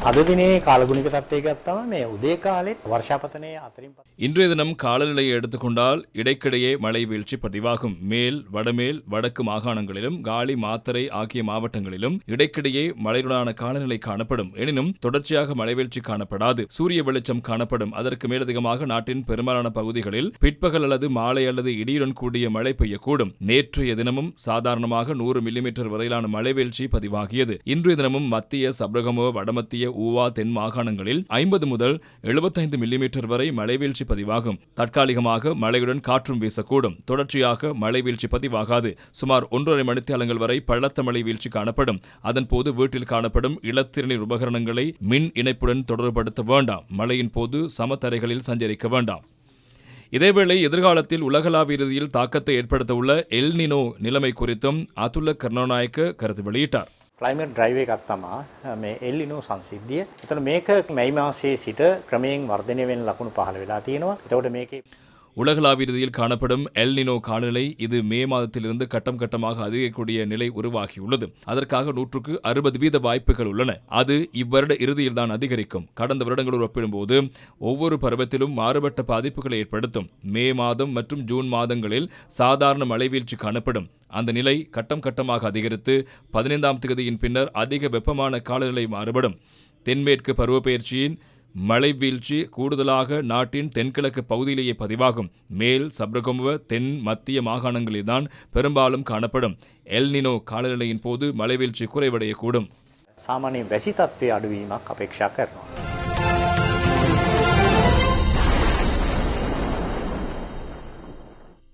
අද දිනේ කාලගුණික තත්ත්වය ගත්තම මේ උදේ කාලේ වර්ෂාපතනයේ අතරින් இன்றைய தினம் காலநிலையை எடுத்துக்கொண்டால் இடைக்கிடையே மழை வீழ்ச்சி பதிவாகும். மேல், வடமேல், வடக்கு மாகாணங்களிலும் காலி, மாத்தறை ஆகிய மாவட்டங்களிலும் இடைக்கிடையே மழையுடனான காலநிலை காணப்படும். எனினும் தொடர்ச்சியாக மழை வீழ்ச்சி காணப்படாது. சூரிய வெளிச்சம் காணப்படும். அதற்கு மேலதிகமாக நாட்டின் பெரும்பாலான பகுதிகளில் பிற்பகல் அல்லது மாலை அல்லது இடியுடன் கூடிய மழை பெய்யக்கூடும். நேற்றைய தினமும் சாதாரணமாக 100 மில்லிமீட்டர் வரையிலான மழை வீழ்ச்சி பதிவாகியது. இன்றைய தினமும் மத்திய, சப்ரகமுவ, வடமத்திய, ஊவா, தென் மாகாணங்களில் 50 முதல் 75 மில்லிமீட்டர் வரை மழை வீழ்ச்சி பதிவாகும். தற்காலிகமாக மழையுடன் காற்றும் வீசக்கூடும். தொடர்ச்சியாக மழை வீழ்ச்சி பதிவாகாது. சுமார் 1.5 மணித்தியாலங்கள் வரை பலத்த மழை வீழ்ச்சி காணப்படும். அதன்போது வீட்டில் காணப்படும் இலத்திரநீர் உபகரணங்களை மின் இணைப்புடன் தொடர்படுத்த வேண்டாம். மழையின் போது சமதரைகளில் சஞ்சரிக்க வேண்டாம். இதேவேளை எதிர்காலத்தில் உலகளாவிய ரீதியில் தாக்கத்தை ஏற்படுத்தவுள்ள எல் நினோ நிலைமை குறித்தும் அதுல்ல கருணாநாயக்க கருத்து வெளியிட்டார். ක්ලයිමට් ඩ්‍රයිව් එකක් තමයි මේ එල් නිනෝ සංසිද්ධිය. එතන මේක මැයි මාසයේ සිට ක්‍රමයෙන් වර්ධනය වෙන ලකුණු පහළ වෙලා තියෙනවා. එතකොට මේකේ உலகளாவிய ரீதியில் காணப்படும் எல் நினோ காலநிலை இது மே மாதத்திலிருந்து கட்டம் கட்டமாக அதிகரிக்கக்கூடிய நிலை உருவாகியுள்ளது. அதற்காக 160% வாய்ப்புகள் உள்ளன. அது இவ்வருட இறுதியில்தான் அதிகரிக்கும். கடந்த வருடங்களோடு ஒப்பிடும்போது ஒவ்வொரு பருவத்திலும் மாறுபட்ட பாதிப்புகளை ஏற்படுத்தும். மே மாதம் மற்றும் ஜூன் மாதங்களில் சாதாரண மழை வீழ்ச்சி காணப்படும். அந்த நிலை கட்டம் கட்டமாக அதிகரித்து 15ஆம் தேதியின் பின்னர் அதிக வெப்பமான காலநிலை மாறுபடும். தென்மேற்கு பருவப்பெயர்ச்சியின் மழை வீழ்ச்சி கூடுதலாக நாட்டின் தென்கிழக்கு பகுதியிலேயே பதிவாகும். மேல், சப்ரகமுவ, தென் மத்திய மாகாணங்களில்தான் பெரும்பாலும் காணப்படும். எல் நினோ காலநிலையின் போது மழை வீழ்ச்சி குறைவடையக்கூடும். සාමාන්‍ය වැසි තත්ත්වයේ අඩුවීමක් අපේක්ෂා කරනවා.